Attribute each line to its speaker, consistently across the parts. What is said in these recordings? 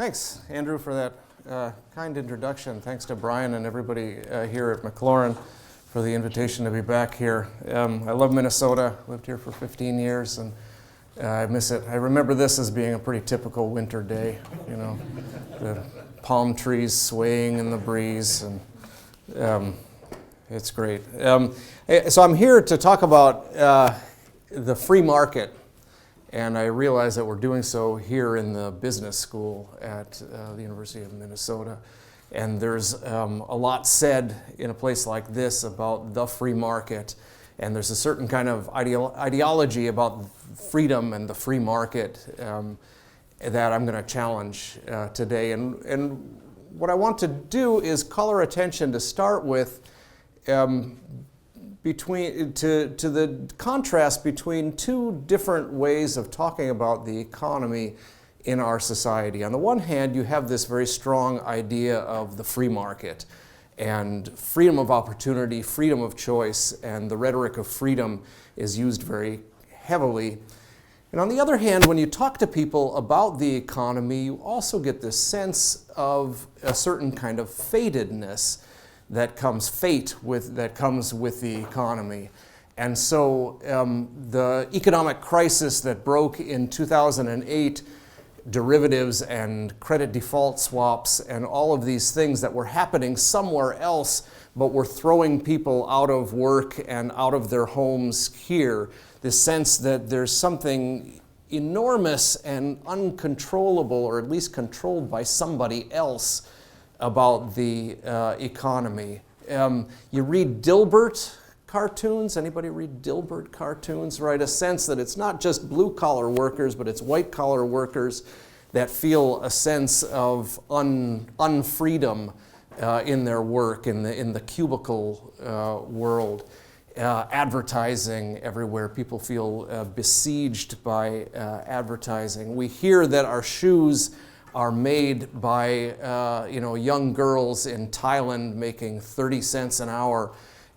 Speaker 1: Thanks, Andrew, for that kind introduction. Thanks to Brian and everybody here at McLaurin for the invitation to be back here. I love Minnesota. Lived here for 15 years, and I miss it. I remember this as being a pretty typical winter day. You know, the palm trees swaying in the breeze, and it's great. So I'm here to talk about the free market. And I realize that we're doing so here in the business school at the University of Minnesota. And there's a lot said in a place like this about the free market. And there's a certain kind of ideology about freedom and the free market that I'm going to challenge today. And what I want to do is call our attention to start with to the contrast between two different ways of talking about the economy in our society. On the one hand, you have this very strong idea of the free market and freedom of opportunity, freedom of choice, and the rhetoric of freedom is used very heavily. And on the other hand, when you talk to people about the economy, you also get this sense of a certain kind of fatedness that comes with the economy. And so the economic crisis that broke in 2008, derivatives and credit default swaps and all of these things that were happening somewhere else, but were throwing people out of work and out of their homes here, this sense that there's something enormous and uncontrollable, or at least controlled by somebody else, about the economy. You read Dilbert cartoons. Anybody read Dilbert cartoons? Right, a sense that it's not just blue-collar workers, but it's white-collar workers that feel a sense of unfreedom in their work, in the cubicle world. Advertising everywhere. People feel besieged by advertising. We hear that our shoes are made by young girls in Thailand making 30 cents an hour,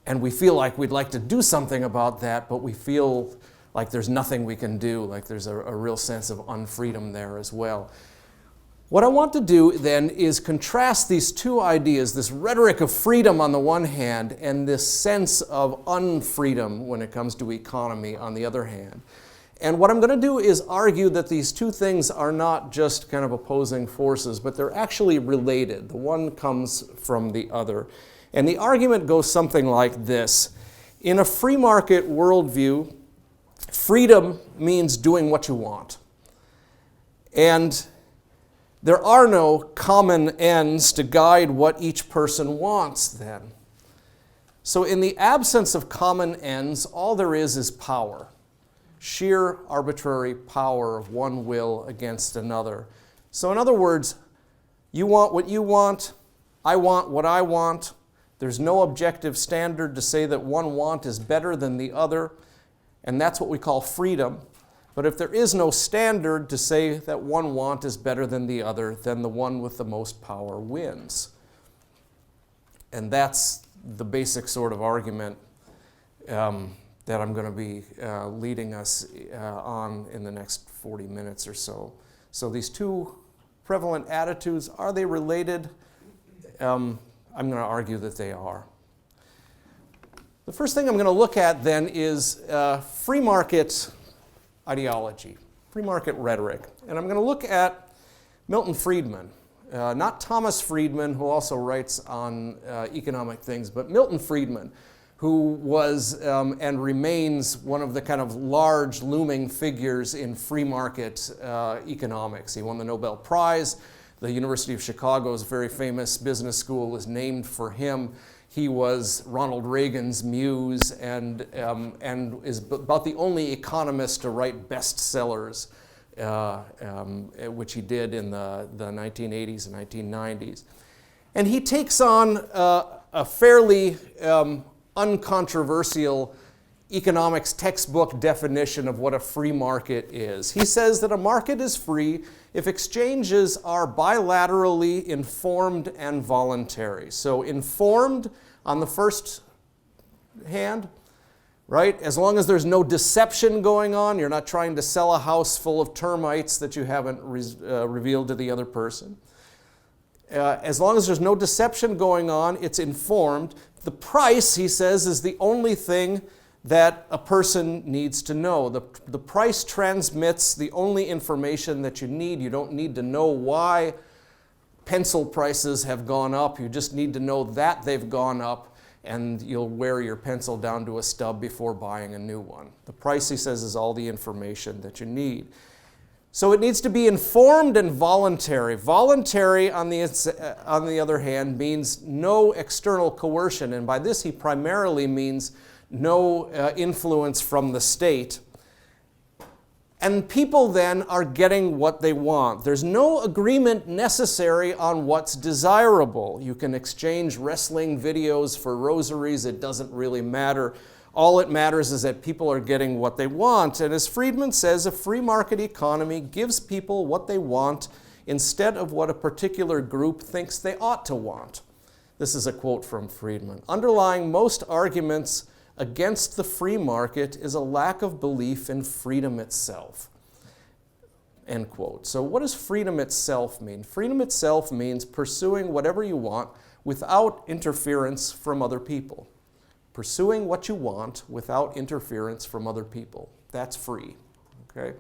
Speaker 1: and we feel like we'd like to do something about that, but we feel like there's nothing we can do, like there's a real sense of unfreedom there as well. What I want to do then is contrast these two ideas, this rhetoric of freedom on the one hand, and this sense of unfreedom when it comes to economy on the other hand. And what I'm going to do is argue that these two things are not just kind of opposing forces, but they're actually related. The one comes from the other. And the argument goes something like this. In a free market worldview, freedom means doing what you want. And there are no common ends to guide what each person wants then. So in the absence of common ends, all there is power. Sheer arbitrary power of one will against another. So in other words, you want what you want, I want what I want. There's no objective standard to say that one want is better than the other, and that's what we call freedom. But if there is no standard to say that one want is better than the other, then the one with the most power wins. And that's the basic sort of argument that I'm going to be leading us on in the next 40 minutes or so. So these two prevalent attitudes, are they related? I'm going to argue that they are. The first thing I'm going to look at then is free market ideology, free market rhetoric. And I'm going to look at Milton Friedman, not Thomas Friedman, who also writes on economic things, but Milton Friedman, who was and remains one of the kind of large looming figures in free market economics. He won the Nobel Prize. The University of Chicago's very famous business school is named for him. He was Ronald Reagan's muse and is about the only economist to write bestsellers, which he did in the 1980s and 1990s. And he takes on a fairly uncontroversial economics textbook definition of what a free market is. He says that a market is free if exchanges are bilaterally informed and voluntary. So informed on the first hand, right? As long as there's no deception going on, you're not trying to sell a house full of termites that you haven't revealed to the other person. As long as there's no deception going on, it's informed. The price, he says, is the only thing that a person needs to know. The price transmits the only information that you need. You don't need to know why pencil prices have gone up. You just need to know that they've gone up, and you'll wear your pencil down to a stub before buying a new one. The price, he says, is all the information that you need. So it needs to be informed and voluntary. Voluntary, on the other hand, means no external coercion, and by this he primarily means no influence from the state. And people then are getting what they want. There's no agreement necessary on what's desirable. You can exchange wrestling videos for rosaries. It doesn't really matter. All it matters is that people are getting what they want. And as Friedman says, a free market economy gives people what they want instead of what a particular group thinks they ought to want. This is a quote from Friedman. Underlying most arguments against the free market is a lack of belief in freedom itself. End quote. So what does freedom itself mean? Freedom itself means pursuing whatever you want without interference from other people. Pursuing what you want without interference from other people. That's free. Okay?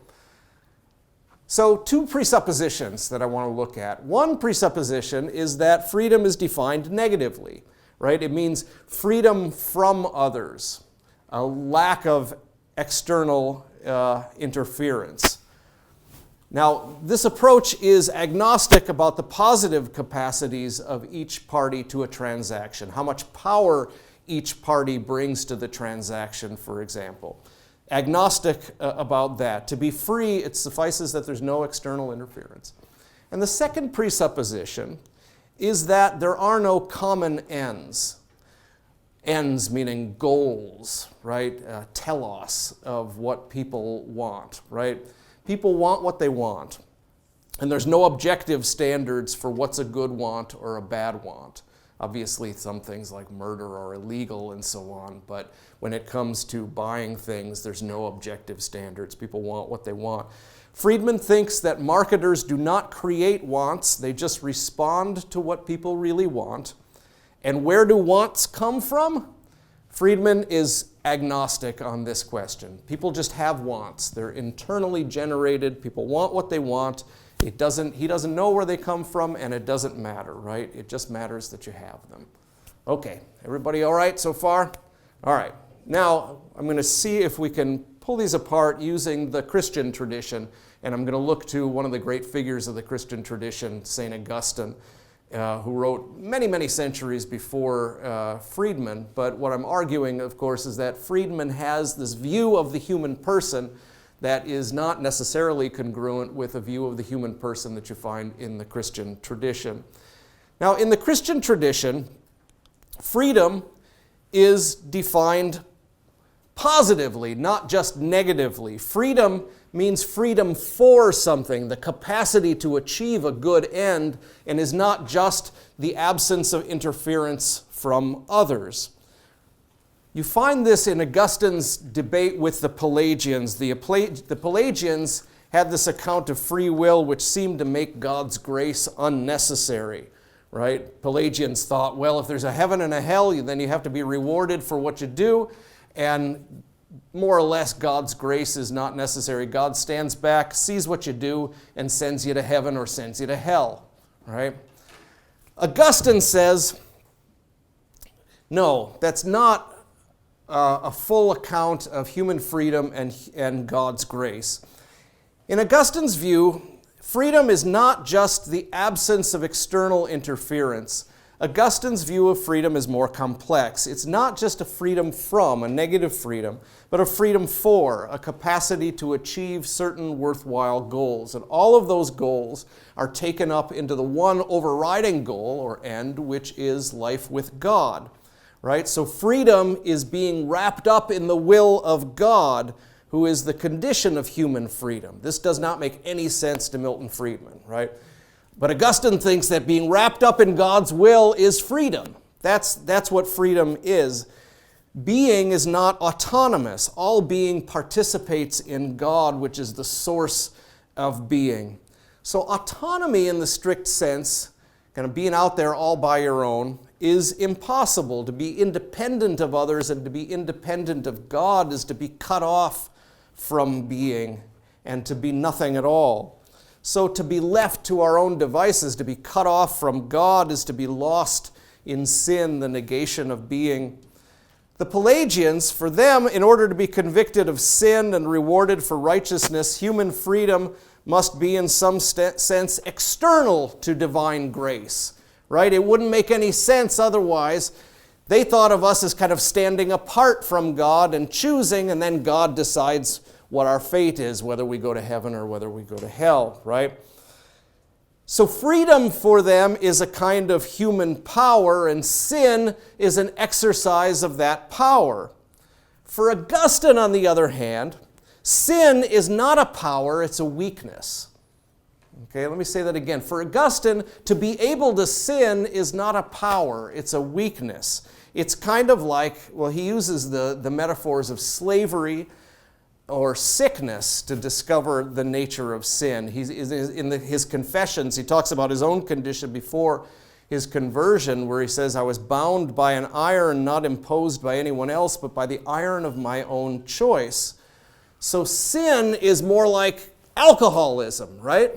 Speaker 1: So two presuppositions that I want to look at. One presupposition is that freedom is defined negatively. Right? It means freedom from others, a lack of external interference. Now, this approach is agnostic about the positive capacities of each party to a transaction, how much power each party brings to the transaction, for example. Agnostic about that. To be free, it suffices that there's no external interference. And the second presupposition is that there are no common ends. Ends meaning goals, right? Telos of what people want, right? People want what they want. And there's no objective standards for what's a good want or a bad want. Obviously, some things like murder are illegal and so on, but when it comes to buying things, there's no objective standards. People want what they want. Friedman thinks that marketers do not create wants, they just respond to what people really want. And where do wants come from? Friedman is agnostic on this question. People just have wants. They're internally generated. People want what they want. He doesn't know where they come from, and it doesn't matter, right? It just matters that you have them. Okay, everybody all right so far? All right, now I'm going to see if we can pull these apart using the Christian tradition, and I'm going to look to one of the great figures of the Christian tradition, St. Augustine, who wrote many, many centuries before Friedman. But what I'm arguing, of course, is that Friedman has this view of the human person that is not necessarily congruent with a view of the human person that you find in the Christian tradition. Now, in the Christian tradition, freedom is defined positively, not just negatively. Freedom means freedom for something, the capacity to achieve a good end, and is not just the absence of interference from others. You find this in Augustine's debate with the Pelagians. The Pelagians had this account of free will which seemed to make God's grace unnecessary, right? Pelagians thought, well, if there's a heaven and a hell, then you have to be rewarded for what you do, and more or less God's grace is not necessary. God stands back, sees what you do, and sends you to heaven or sends you to hell, right? Augustine says, no, that's not a full account of human freedom and God's grace. In Augustine's view, freedom is not just the absence of external interference. Augustine's view of freedom is more complex. It's not just a freedom from, a negative freedom, but a freedom for, a capacity to achieve certain worthwhile goals. And all of those goals are taken up into the one overriding goal or end, which is life with God. Right? So freedom is being wrapped up in the will of God, who is the condition of human freedom. This does not make any sense to Milton Friedman, right? But Augustine thinks that being wrapped up in God's will is freedom. That's what freedom is. Being is not autonomous. All being participates in God, which is the source of being. So autonomy in the strict sense, kind of being out there all by your own, is impossible. To be independent of others and to be independent of God is to be cut off from being and to be nothing at all. So to be left to our own devices, to be cut off from God, is to be lost in sin, the negation of being. The Pelagians, for them, in order to be convicted of sin and rewarded for righteousness, human freedom must be in some sense external to divine grace, right? It wouldn't make any sense otherwise. They thought of us as kind of standing apart from God and choosing, and then God decides what our fate is, whether we go to heaven or whether we go to hell, right? So freedom for them is a kind of human power, and sin is an exercise of that power. For Augustine, on the other hand, sin is not a power, it's a weakness. Okay, let me say that again. For Augustine, to be able to sin is not a power, it's a weakness. It's kind of like, well, he uses the metaphors of slavery or sickness to discover the nature of sin. His confessions, he talks about his own condition before his conversion, where he says, I was bound by an iron not imposed by anyone else, but by the iron of my own choice. So sin is more like alcoholism, right?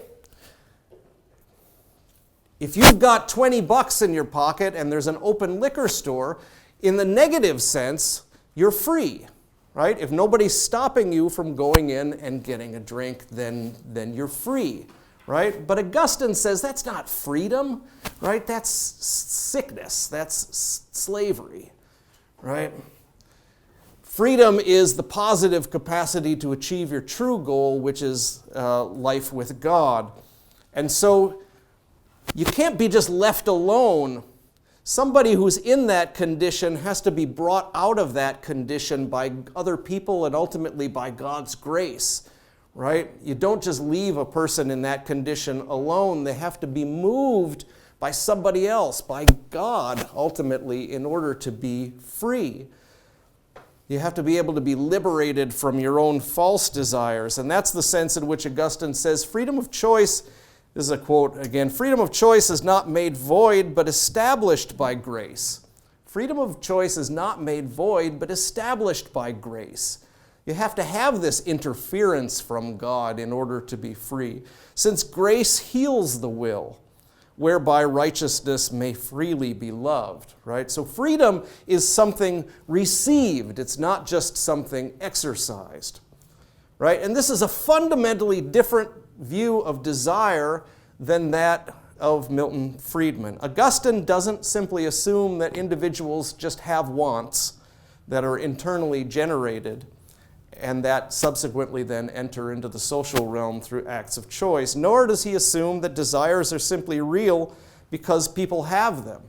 Speaker 1: If you've got $20 in your pocket and there's an open liquor store, in the negative sense, you're free. Right? If nobody's stopping you from going in and getting a drink, then you're free, right? But Augustine says that's not freedom, right? That's sickness, that's slavery, right? Freedom is the positive capacity to achieve your true goal, which is life with God. And so you can't be just left alone. Somebody who's in that condition has to be brought out of that condition by other people and ultimately by God's grace, right? You don't just leave a person in that condition alone. They have to be moved by somebody else, by God, ultimately, in order to be free. You have to be able to be liberated from your own false desires. And that's the sense in which Augustine says freedom of choice. This is a quote again. Freedom of choice is not made void, but established by grace. Freedom of choice is not made void, but established by grace. You have to have this interference from God in order to be free, since grace heals the will, whereby righteousness may freely be loved, right? So freedom is something received. It's not just something exercised, right? And this is a fundamentally different view of desire than that of Milton Friedman. Augustine doesn't simply assume that individuals just have wants that are internally generated and that subsequently then enter into the social realm through acts of choice, nor does he assume that desires are simply real because people have them.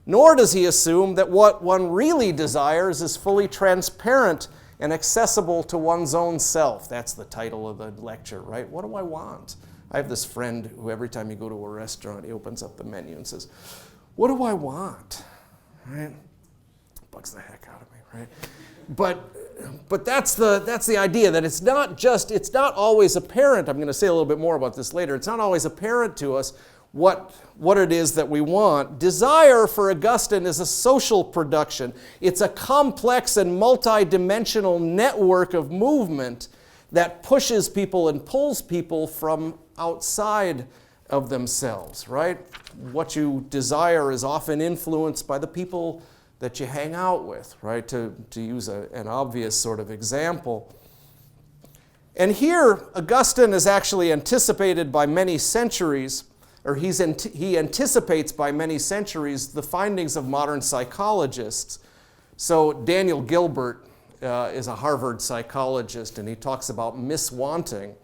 Speaker 1: Nor does he assume that what one really desires is fully transparent and accessible to one's own self. That's the title of the lecture, right? What do I want? I have this friend who every time you go to a restaurant, he opens up the menu and says, what do I want? Right? Bugs the heck out of me, right? But that's the idea, that it's not always apparent. I'm going to say a little bit more about this later. It's not always apparent to us what it is that we want. Desire, for Augustine, is a social production. It's a complex and multidimensional network of movement that pushes people and pulls people from outside of themselves, right? What you desire is often influenced by the people that you hang out with, right? To use an obvious sort of example. And here, Augustine is actually anticipated by many centuries, or he anticipates by many centuries the findings of modern psychologists. So Daniel Gilbert is a Harvard psychologist, and he talks about miswanting.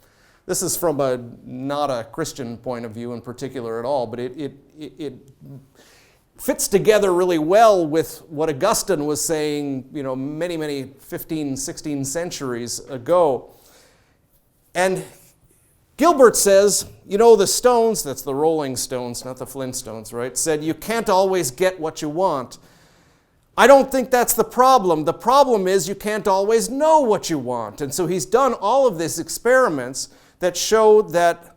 Speaker 1: This is from not a Christian point of view in particular at all, but it fits together really well with what Augustine was saying, many 15, 16 centuries ago. And Gilbert says, the Stones, that's the Rolling Stones, not the Flintstones, right, said you can't always get what you want. I don't think that's the problem. The problem is you can't always know what you want. And so he's done all of these experiments that show that,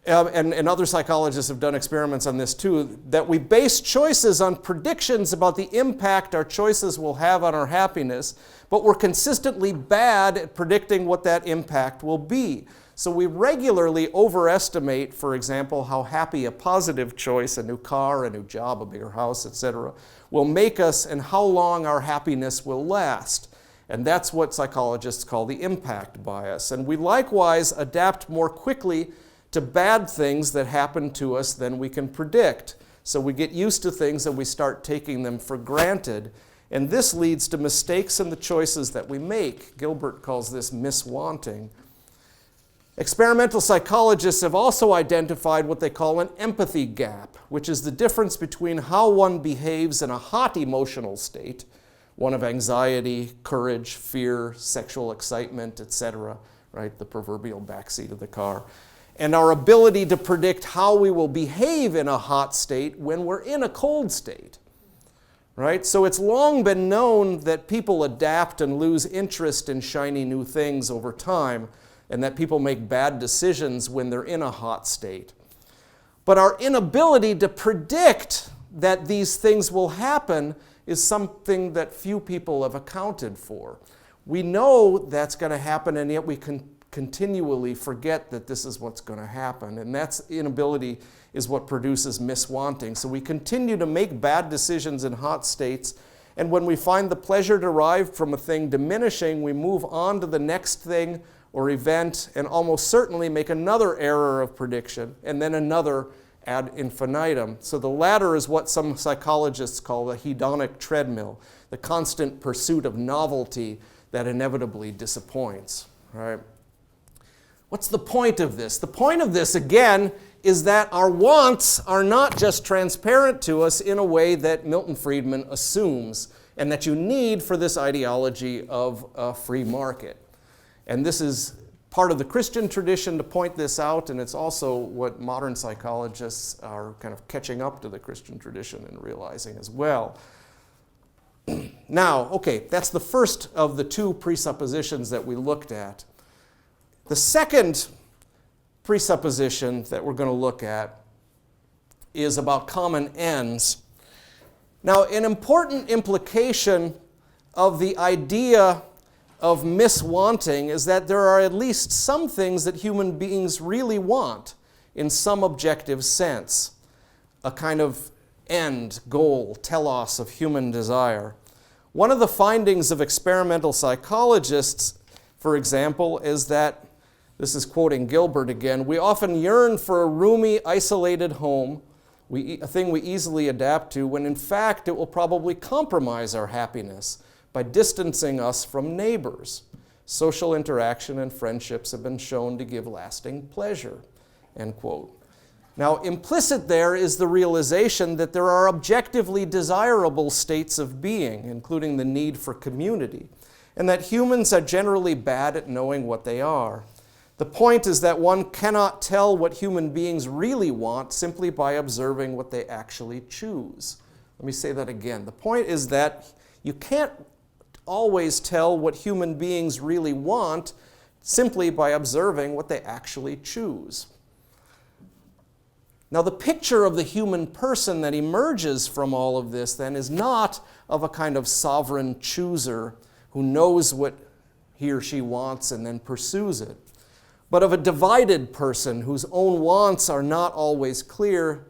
Speaker 1: and other psychologists have done experiments on this too, that we base choices on predictions about the impact our choices will have on our happiness, but we're consistently bad at predicting what that impact will be. So we regularly overestimate, for example, how happy a positive choice, a new car, a new job, a bigger house, etc., will make us and how long our happiness will last. And that's what psychologists call the impact bias. And we likewise adapt more quickly to bad things that happen to us than we can predict. So we get used to things and we start taking them for granted. And this leads to mistakes in the choices that we make. Gilbert calls this miswanting. Experimental psychologists have also identified what they call an empathy gap, which is the difference between how one behaves in a hot emotional state, one of anxiety, courage, fear, sexual excitement, etc., right, the proverbial backseat of the car, and our ability to predict how we will behave in a hot state when we're in a cold state. Right? So it's long been known that people adapt and lose interest in shiny new things over time, and that people make bad decisions when they're in a hot state. But our inability to predict that these things will happen is something that few people have accounted for. We know that's going to happen, and yet we can continually forget that this is what's going to happen. And that inability is what produces miswanting. So we continue to make bad decisions in hot states, and when we find the pleasure derived from a thing diminishing, we move on to the next thing or event, and almost certainly make another error of prediction, and then another ad infinitum. So the latter is what some psychologists call the hedonic treadmill, the constant pursuit of novelty that inevitably disappoints. Right? What's the point of this? The point of this, again, is that our wants are not just transparent to us in a way that Milton Friedman assumes, and that you need for this ideology of a free market. And this is part of the Christian tradition to point this out, and it's also what modern psychologists are kind of catching up to the Christian tradition and realizing as well. Now, okay, that's the first of the two presuppositions that we looked at. The second presupposition that we're going to look at is about common ends. Now, an important implication of the idea of miswanting is that there are at least some things that human beings really want in some objective sense, a kind of end, goal, telos of human desire. One of the findings of experimental psychologists, for example, is that, this is quoting Gilbert again, we often yearn for a roomy, isolated home, a thing we easily adapt to, when in fact it will probably compromise our happiness by distancing us from neighbors. Social interaction and friendships have been shown to give lasting pleasure, end quote. Now, implicit there is the realization that there are objectively desirable states of being, including the need for community, and that humans are generally bad at knowing what they are. The point is that one cannot tell what human beings really want simply by observing what they actually choose. Let me say that again. The point is that you can't always tell what human beings really want simply by observing what they actually choose. Now, the picture of the human person that emerges from all of this then is not of a kind of sovereign chooser who knows what he or she wants and then pursues it, but of a divided person whose own wants are not always clear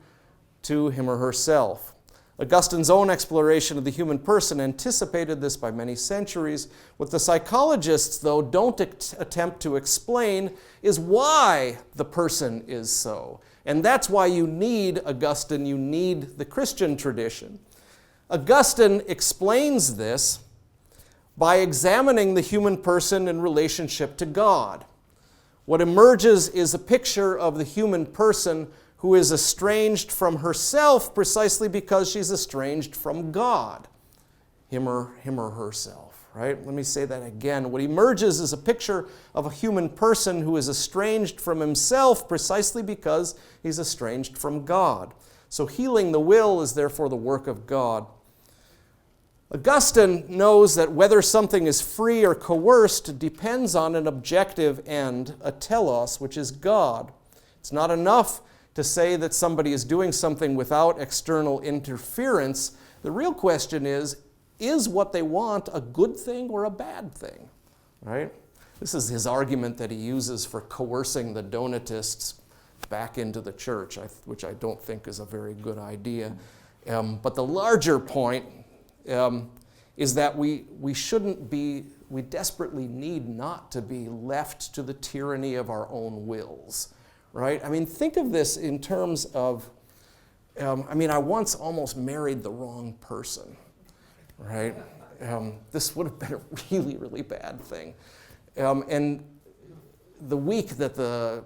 Speaker 1: to him or herself. Augustine's own exploration of the human person anticipated this by many centuries. What the psychologists, though, don't attempt to explain is why the person is so. And that's why you need Augustine, you need the Christian tradition. Augustine explains this by examining the human person in relationship to God. What emerges is a picture of the human person who is estranged from herself precisely because she's estranged from God, him or herself, right? Let me say that again. What emerges is a picture of a human person who is estranged from himself precisely because he's estranged from God. So healing the will is therefore the work of God. Augustine knows that whether something is free or coerced depends on an objective end, a telos, which is God. It's not enough to say that somebody is doing something without external interference. The real question is what they want a good thing or a bad thing, right? This is his argument that he uses for coercing the Donatists back into the church, which I don't think is a very good idea. But the larger point is that we desperately need not to be left to the tyranny of our own wills, right? I mean, think of this in terms of, I once almost married the wrong person, right? This would have been a really, really bad thing. And the week that the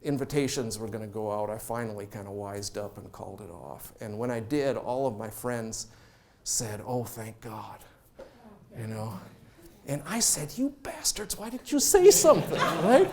Speaker 1: invitations were going to go out, I finally kind of wised up and called it off. And when I did, all of my friends said, "Oh, thank God," you know. And I said, "You bastards, why didn't you say something?" Right?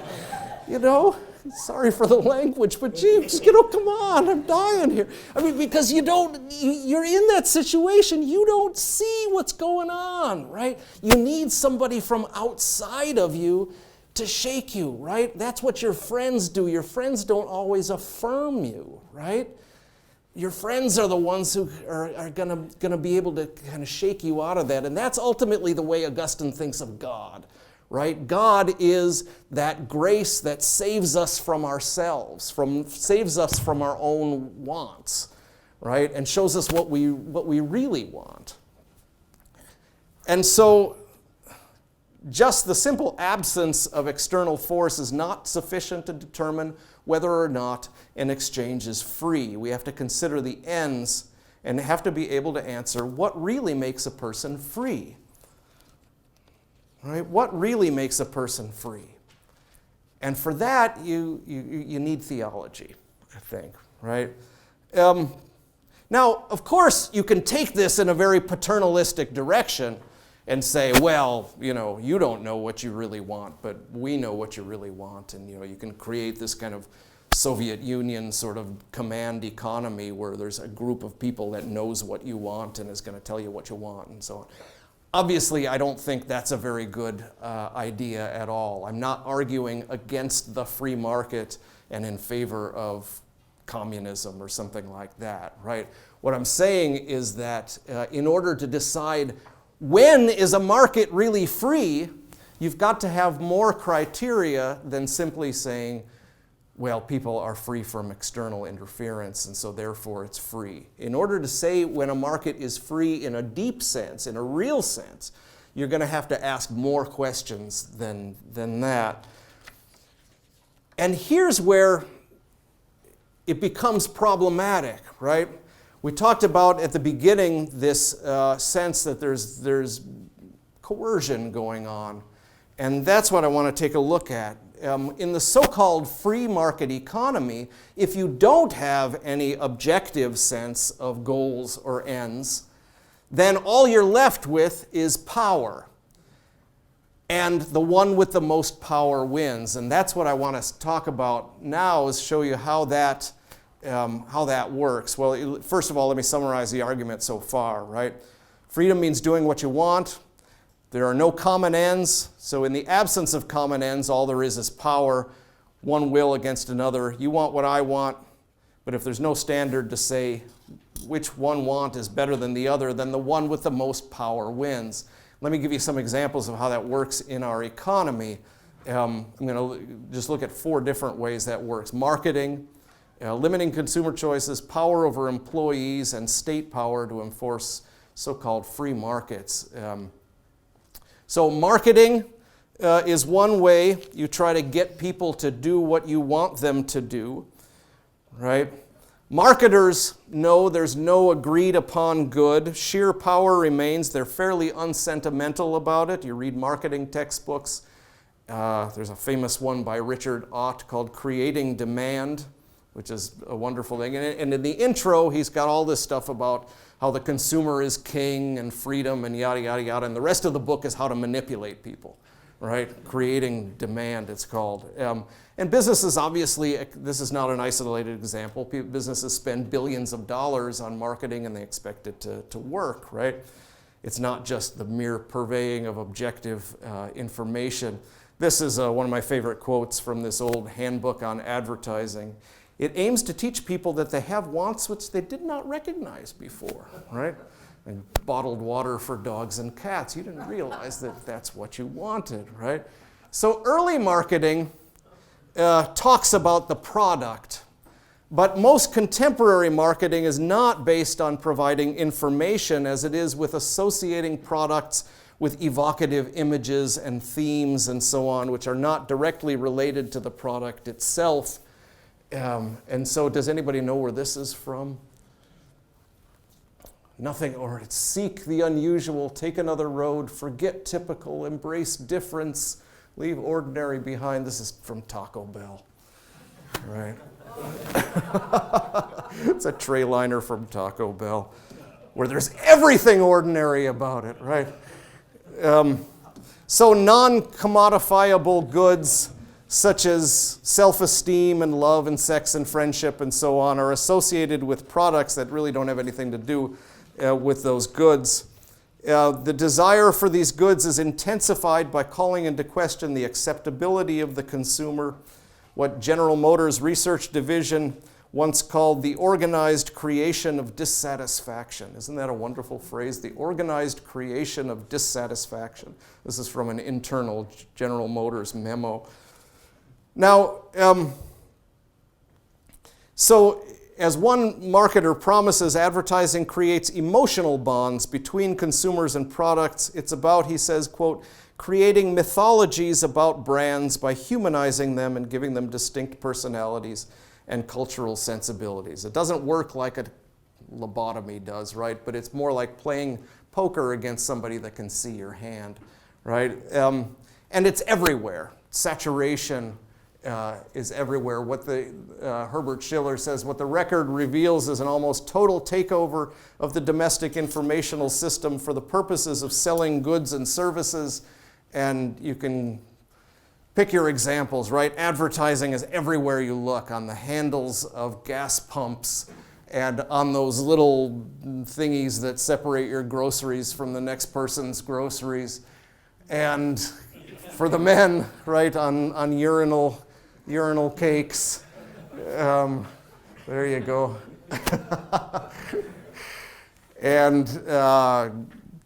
Speaker 1: You know, sorry for the language, but geez, come on, I'm dying here. I mean, because you're in that situation, you don't see what's going on, right? You need somebody from outside of you to shake you, right? That's what your friends do. Your friends don't always affirm you, right? Your friends are the ones who are gonna be able to kind of shake you out of that. And that's ultimately the way Augustine thinks of God, right? God is that grace that saves us from ourselves, saves us from our own wants, right? And shows us what we really want. And so just the simple absence of external force is not sufficient to determine whether or not an exchange is free. We have to consider the ends and have to be able to answer what really makes a person free. Right? What really makes a person free? And for that, you need theology, I think, right? Now, of course, you can take this in a very paternalistic direction and say, well, you don't know what you really want, but we know what you really want. And, you can create this kind of Soviet Union sort of command economy where there's a group of people that knows what you want and is going to tell you what you want and so on. Obviously, I don't think that's a very good idea at all. I'm not arguing against the free market and in favor of communism or something like that, right? What I'm saying is that in order to decide when is a market really free, you've got to have more criteria than simply saying, well, people are free from external interference, and so therefore it's free. In order to say when a market is free in a deep sense, in a real sense, you're going to have to ask more questions than that. And here's where it becomes problematic, right? We talked about at the beginning this sense that there's coercion going on, and that's what I want to take a look at. In the so-called free market economy, if you don't have any objective sense of goals or ends, then all you're left with is power. And the one with the most power wins. And that's what I want to talk about now, is show you how that works. Well, first of all, let me summarize the argument so far, right? Freedom means doing what you want. There are no common ends, so in the absence of common ends, all there is power, one will against another. You want what I want, but if there's no standard to say which one want is better than the other, then the one with the most power wins. Let me give you some examples of how that works in our economy. I'm going to just look at 4 different ways that works. Marketing, limiting consumer choices, power over employees, and state power to enforce so-called free markets. So marketing is one way you try to get people to do what you want them to do, right? Marketers know there's no agreed upon good. Sheer power remains. They're fairly unsentimental about it. You read marketing textbooks. There's a famous one by Richard Ott called Creating Demand, which is a wonderful thing. And in the intro, he's got all this stuff about how the consumer is king and freedom and yada, yada, yada. And the rest of the book is how to manipulate people, right? Creating Demand, it's called. And businesses, obviously, this is not an isolated example. Businesses spend billions of dollars on marketing and they expect it to work, right? It's not just the mere purveying of objective information. This is one of my favorite quotes from this old handbook on advertising. It aims to teach people that they have wants which they did not recognize before, right? And bottled water for dogs and cats. You didn't realize that that's what you wanted, right? So early marketing talks about the product, but most contemporary marketing is not based on providing information as it is with associating products with evocative images and themes and so on, which are not directly related to the product itself. And so does anybody know where this is from? Nothing, or it's seek the unusual, take another road, forget typical, embrace difference, leave ordinary behind. This is from Taco Bell, right? It's a tray liner from Taco Bell where there's everything ordinary about it, right? So non-commodifiable goods such as self-esteem and love and sex and friendship and so on are associated with products that really don't have anything to do with those goods. The desire for these goods is intensified by calling into question the acceptability of the consumer, what General Motors Research Division once called the organized creation of dissatisfaction. Isn't that a wonderful phrase? The organized creation of dissatisfaction. This is from an internal General Motors memo. Now, so as one marketer promises, advertising creates emotional bonds between consumers and products. It's about, he says, quote, creating mythologies about brands by humanizing them and giving them distinct personalities and cultural sensibilities. It doesn't work like a lobotomy does, right? But it's more like playing poker against somebody that can see your hand, right? And it's everywhere. Saturation is everywhere. What the Herbert Schiller says, what the record reveals is an almost total takeover of the domestic informational system for the purposes of selling goods and services. And you can pick your examples, right? Advertising is everywhere you look, on the handles of gas pumps and on those little thingies that separate your groceries from the next person's groceries. And for the men, right, on urinal cakes. There you go. And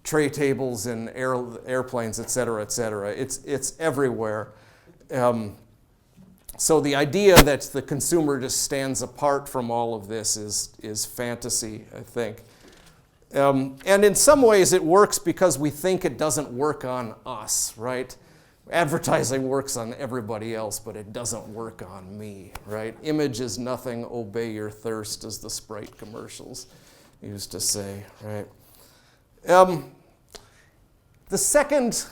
Speaker 1: tray tables and airplanes, et cetera, et cetera. It's everywhere. So the idea that the consumer just stands apart from all of this is fantasy, I think. And in some ways it works because we think it doesn't work on us, right? Advertising works on everybody else, but it doesn't work on me, right? Image is nothing, obey your thirst, as the Sprite commercials used to say, right? The second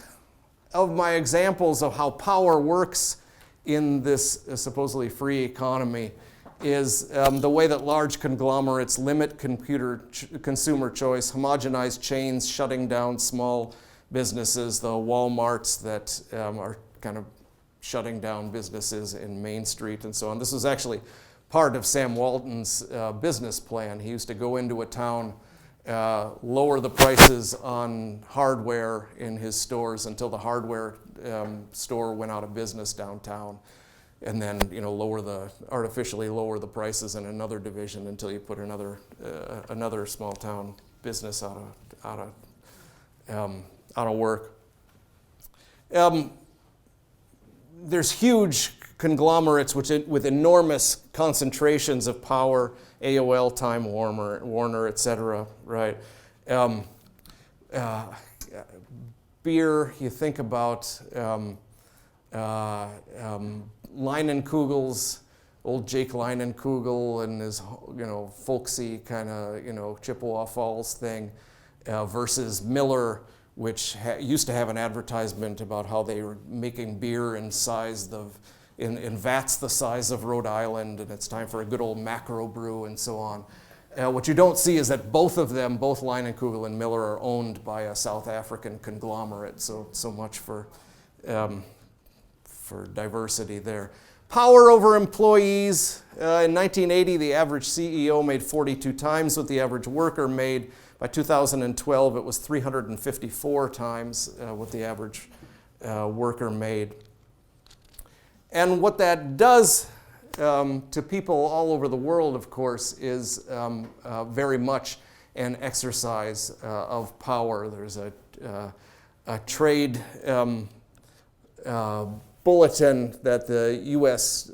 Speaker 1: of my examples of how power works in this supposedly free economy is the way that large conglomerates limit consumer choice, homogenized chains shutting down small businesses, the Walmarts that are kind of shutting down businesses in Main Street and so on. This was actually part of Sam Walton's business plan. He used to go into a town, lower the prices on hardware in his stores until the hardware store went out of business downtown, and then artificially lower the prices in another division until you put another small town business out of work. There's huge conglomerates with enormous concentrations of power, AOL, Time Warner, et cetera, right? Beer, you think about Leinenkugel's, old Jake Leinenkugel and his, folksy kind of, Chippewa Falls thing, versus Miller, which used to have an advertisement about how they were making beer in vats the size of Rhode Island, and it's time for a good old macro brew and so on. What you don't see is that both of them, both Leinenkugel and Miller, are owned by a South African conglomerate, so much for diversity there. Power over employees. In 1980, the average CEO made 42 times what the average worker made. By 2012, it was 354 times what the average worker made. And what that does to people all over the world, of course, is very much an exercise of power. There's a trade bulletin that the U.S.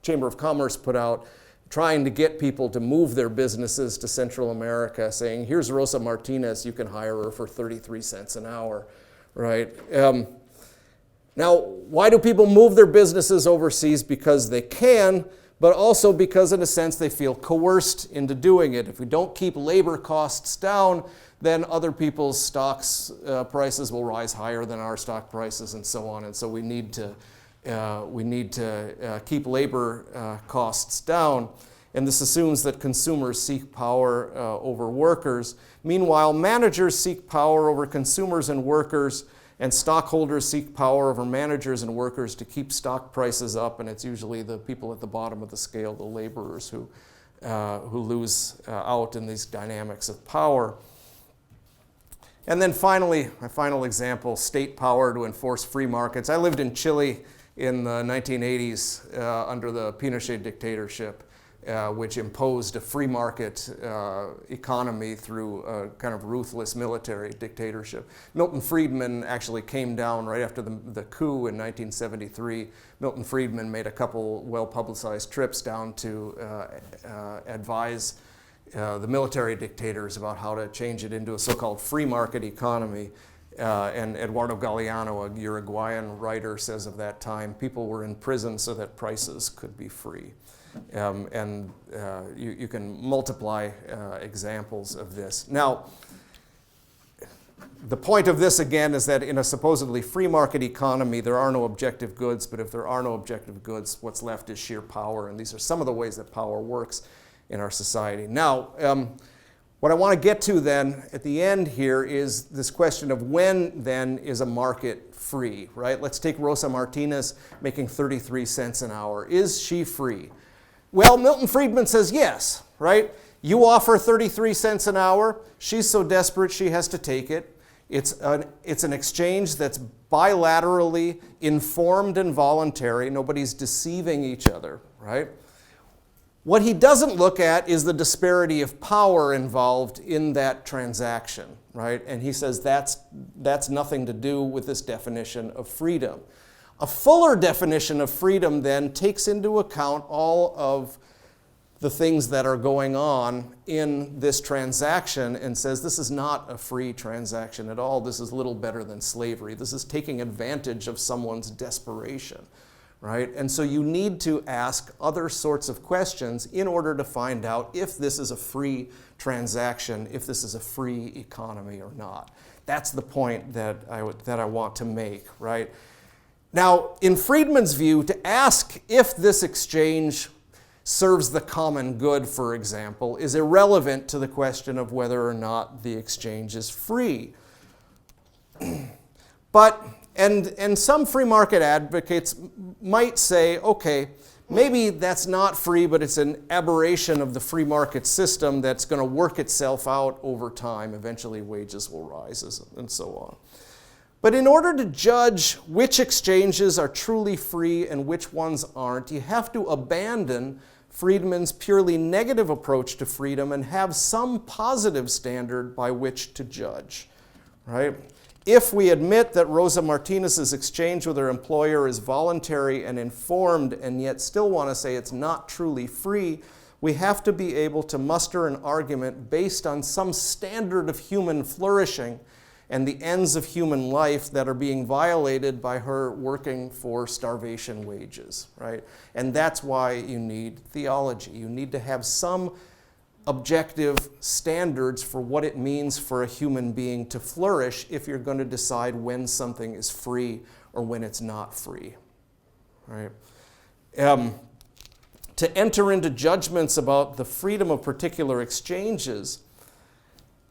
Speaker 1: Chamber of Commerce put out, trying to get people to move their businesses to Central America, saying, here's Rosa Martinez, you can hire her for 33 cents an hour, right? Now, why do people move their businesses overseas? Because they can, but also because, in a sense, they feel coerced into doing it. If we don't keep labor costs down, then other people's stocks prices will rise higher than our stock prices, and so on. And so we need to keep labor costs down. And this assumes that consumers seek power over workers. Meanwhile, managers seek power over consumers and workers, and stockholders seek power over managers and workers to keep stock prices up. And it's usually the people at the bottom of the scale, the laborers, who lose out in these dynamics of power. And then finally, my final example, state power to enforce free markets. I lived in Chile in the 1980s under the Pinochet dictatorship, which imposed a free market economy through a kind of ruthless military dictatorship. Milton Friedman actually came down right after the coup in 1973. Milton Friedman made a couple well-publicized trips down to advise the military dictators about how to change it into a so-called free market economy. And Eduardo Galeano, a Uruguayan writer, says of that time, people were in prison so that prices could be free. You can multiply examples of this. Now, the point of this, again, is that in a supposedly free market economy, there are no objective goods, but if there are no objective goods, what's left is sheer power, and these are some of the ways that power works in our society. Now, what I want to get to then at the end here is this question of when then is a market free, right? Let's take Rosa Martinez making 33 cents an hour. Is she free? Well, Milton Friedman says yes, right? You offer 33 cents an hour. She's so desperate she has to take it. It's an exchange that's bilaterally informed and voluntary. Nobody's deceiving each other, right? What he doesn't look at is the disparity of power involved in that transaction, right? And he says that's nothing to do with this definition of freedom. A fuller definition of freedom then takes into account all of the things that are going on in this transaction and says this is not a free transaction at all. This is little better than slavery. This is taking advantage of someone's desperation. Right? And so you need to ask other sorts of questions in order to find out if this is a free transaction, if this is a free economy or not. That's the point that I want to make, right? Now, in Friedman's view, to ask if this exchange serves the common good, for example, is irrelevant to the question of whether or not the exchange is free. But And some free market advocates might say, okay, maybe that's not free, but it's an aberration of the free market system that's going to work itself out over time. Eventually wages will rise and so on. But in order to judge which exchanges are truly free and which ones aren't, you have to abandon Friedman's purely negative approach to freedom and have some positive standard by which to judge, right? If we admit that Rosa Martinez's exchange with her employer is voluntary and informed and yet still want to say it's not truly free, we have to be able to muster an argument based on some standard of human flourishing and the ends of human life that are being violated by her working for starvation wages, right? And that's why you need theology. You need to have some objective standards for what it means for a human being to flourish if you're going to decide when something is free or when it's not free, right? To enter into judgments about the freedom of particular exchanges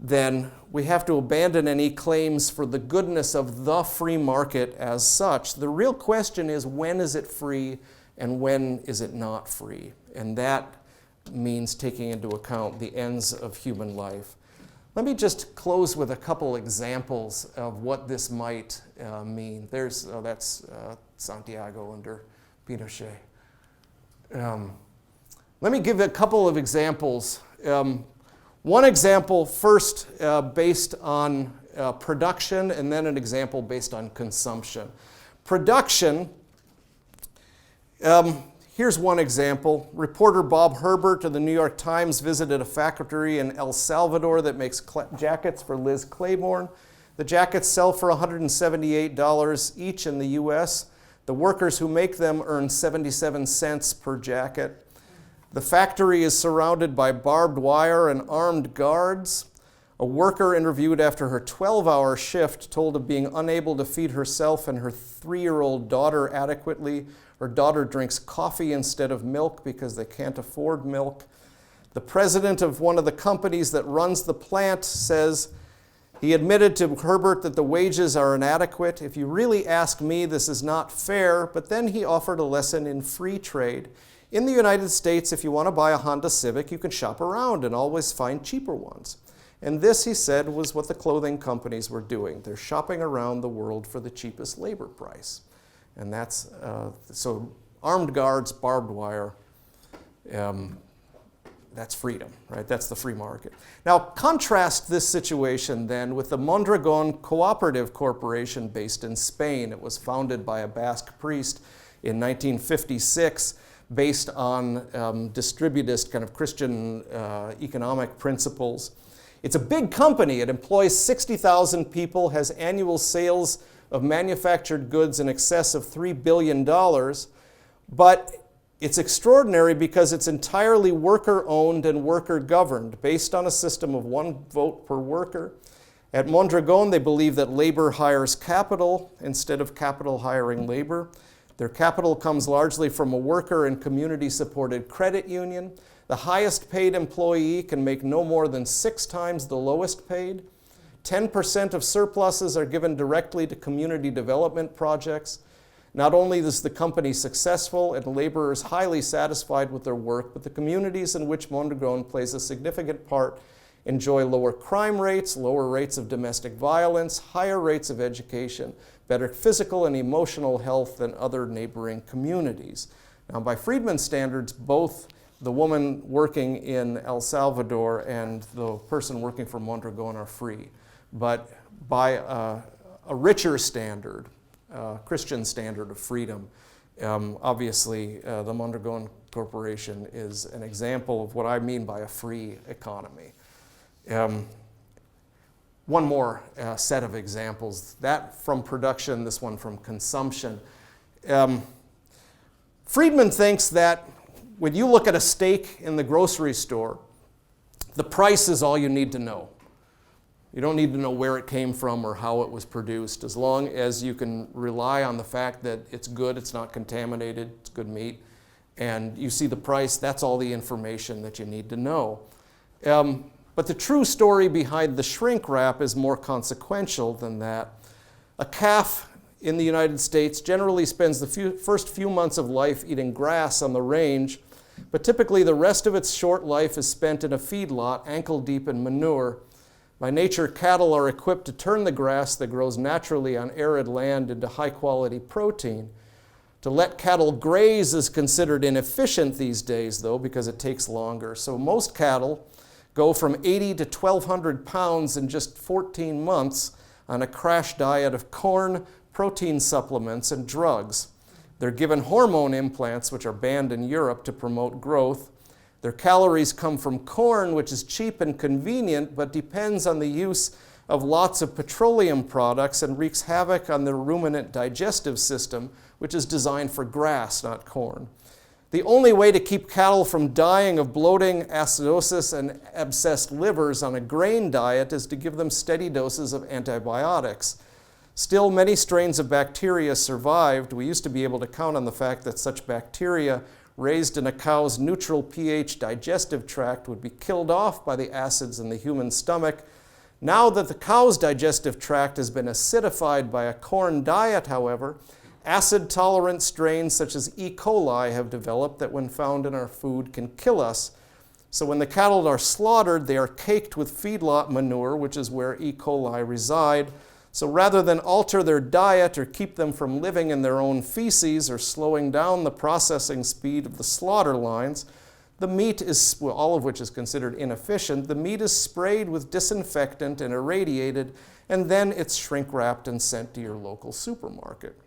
Speaker 1: then we have to abandon any claims for the goodness of the free market as such. The real question is, when is it free and when is it not free? And that means taking into account the ends of human life. Let me just close with a couple examples of what this might mean. That's Santiago under Pinochet. Let me give a couple of examples. One example first based on production, and then an example based on consumption. Production, here's one example. Reporter Bob Herbert of the New York Times visited a factory in El Salvador that makes jackets for Liz Claiborne. The jackets sell for $178 each in the US. The workers who make them earn 77 cents per jacket. The factory is surrounded by barbed wire and armed guards. A worker interviewed after her 12-hour shift told of being unable to feed herself and her 3-year-old daughter adequately. Her daughter drinks coffee instead of milk because they can't afford milk. The president of one of the companies that runs the plant says he admitted to Herbert that the wages are inadequate. If you really ask me, this is not fair, but then he offered a lesson in free trade. In the United States, if you want to buy a Honda Civic, you can shop around and always find cheaper ones. And this, he said, was what the clothing companies were doing. They're shopping around the world for the cheapest labor price. And that's, so armed guards, barbed wire, that's freedom, right? That's the free market. Now, contrast this situation then with the Mondragon Cooperative Corporation based in Spain. It was founded by a Basque priest in 1956 based on distributist kind of Christian economic principles. It's a big company. It employs 60,000 people, has annual sales of manufactured goods in excess of $3 billion, but it's extraordinary because it's entirely worker-owned and worker-governed, based on a system of one vote per worker. At Mondragon, they believe that labor hires capital instead of capital hiring labor. Their capital comes largely from a worker and community-supported credit union. The highest paid employee can make no more than 6 times the lowest paid. 10% of surpluses are given directly to community development projects. Not only is the company successful and laborers highly satisfied with their work, but the communities in which Mondragon plays a significant part enjoy lower crime rates, lower rates of domestic violence, higher rates of education, better physical and emotional health than other neighboring communities. Now, by Friedman standards, both the woman working in El Salvador and the person working for Mondragon are free. But by a richer standard, Christian standard of freedom, obviously the Mondragon Corporation is an example of what I mean by a free economy. One more set of examples, that from production, this one from consumption. Friedman thinks that when you look at a steak in the grocery store, the price is all you need to know. You don't need to know where it came from or how it was produced, as long as you can rely on the fact that it's good, it's not contaminated, it's good meat, and you see the price, that's all the information that you need to know. But the true story behind the shrink wrap is more consequential than that. A calf in the United States generally spends the first few months of life eating grass on the range, but typically the rest of its short life is spent in a feedlot ankle deep in manure. By nature, cattle are equipped to turn the grass that grows naturally on arid land into high-quality protein. To let cattle graze is considered inefficient these days, though, because it takes longer. So most cattle go from 80 to 1,200 pounds in just 14 months on a crash diet of corn, protein supplements, and drugs. They're given hormone implants, which are banned in Europe, to promote growth. Their calories come from corn, which is cheap and convenient, but depends on the use of lots of petroleum products and wreaks havoc on the ruminant digestive system, which is designed for grass, not corn. The only way to keep cattle from dying of bloating, acidosis, and abscessed livers on a grain diet is to give them steady doses of antibiotics. Still, many strains of bacteria survived. We used to be able to count on the fact that such bacteria raised in a cow's neutral pH digestive tract would be killed off by the acids in the human stomach. Now that the cow's digestive tract has been acidified by a corn diet, however, acid-tolerant strains such as E. coli have developed that when found in our food can kill us. So when the cattle are slaughtered, they are caked with feedlot manure, which is where E. coli reside. So rather than alter their diet or keep them from living in their own feces or slowing down the processing speed of the slaughter lines, the meat is, well, all of which is considered inefficient, the meat is sprayed with disinfectant and irradiated, and then it's shrink-wrapped and sent to your local supermarket.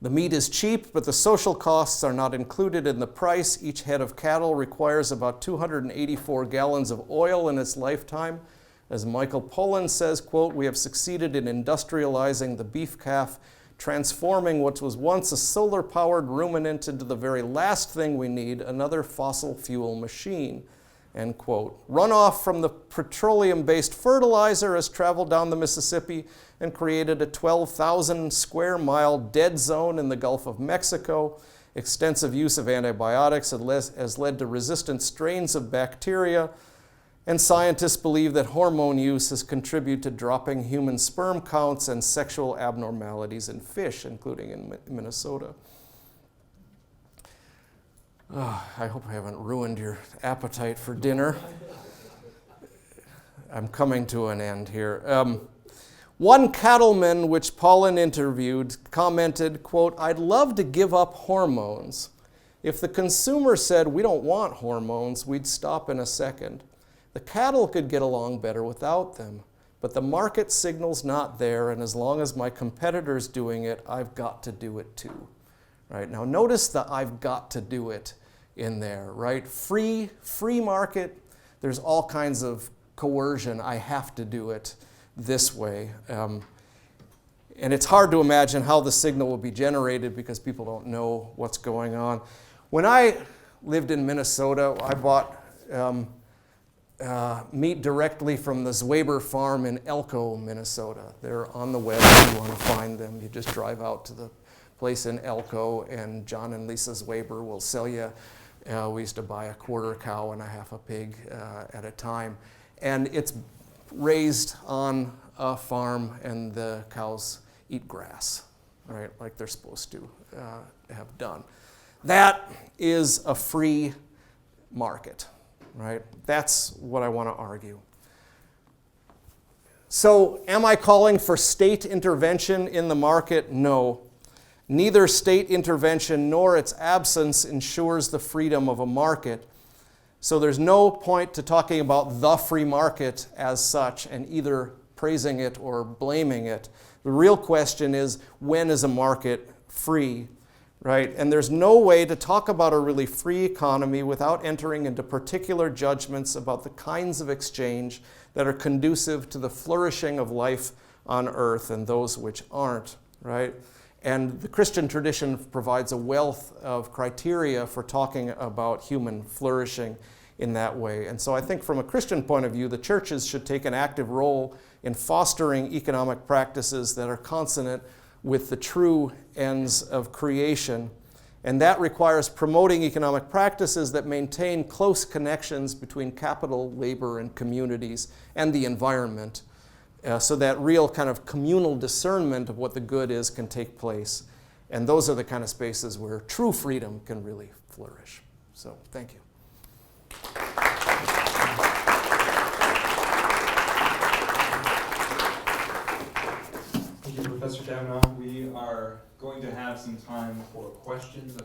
Speaker 1: The meat is cheap, but the social costs are not included in the price. Each head of cattle requires about 284 gallons of oil in its lifetime. As Michael Pollan says, quote, "We have succeeded in industrializing the beef calf, transforming what was once a solar-powered ruminant into the very last thing we need, another fossil fuel machine," end quote. Runoff from the petroleum-based fertilizer has traveled down the Mississippi and created a 12,000 square mile dead zone in the Gulf of Mexico. Extensive use of antibiotics has led to resistant strains of bacteria, and scientists believe that hormone use has contributed to dropping human sperm counts and sexual abnormalities in fish, including in Minnesota. Oh, I hope I haven't ruined your appetite for dinner. I'm coming to an end here. One cattleman, which Pollan interviewed, commented, quote, "I'd love to give up hormones. If the consumer said, 'We don't want hormones,' we'd stop in a second. The cattle could get along better without them, but the market signal's not there, and as long as my competitor's doing it, I've got to do it too." Right? Now notice the "I've got to do it" in there, right? Free market, there's all kinds of coercion. I have to do it this way. And it's hard to imagine how the signal will be generated because people don't know what's going on. When I lived in Minnesota, I bought meat directly from the Zwaber farm in Elko, Minnesota. They're on the web if you want to find them. You just drive out to the place in Elko, and John and Lisa Zwaber will sell you. We used to buy a quarter cow and a half a pig at a time. And it's raised on a farm, and the cows eat grass, right, like they're supposed to have done. That is a free market, right? That's what I want to argue. So, am I calling for state intervention in the market? No. Neither state intervention nor its absence ensures the freedom of a market. So there's no point to talking about the free market as such and either praising it or blaming it. The real question is, when is a market free, right? And there's no way to talk about a really free economy without entering into particular judgments about the kinds of exchange that are conducive to the flourishing of life on earth and those which aren't, right? And the Christian tradition provides a wealth of criteria for talking about human flourishing in that way. And so I think from a Christian point of view, the churches should take an active role in fostering economic practices that are consonant with the true ends of creation. And that requires promoting economic practices that maintain close connections between capital, labor, and communities and the environment. So that real kind of communal discernment of what the good is can take place. And those are the kind of spaces where true freedom can really flourish. So, thank you.
Speaker 2: Thank you, Professor Cavanaugh. We are going to have some time for questions.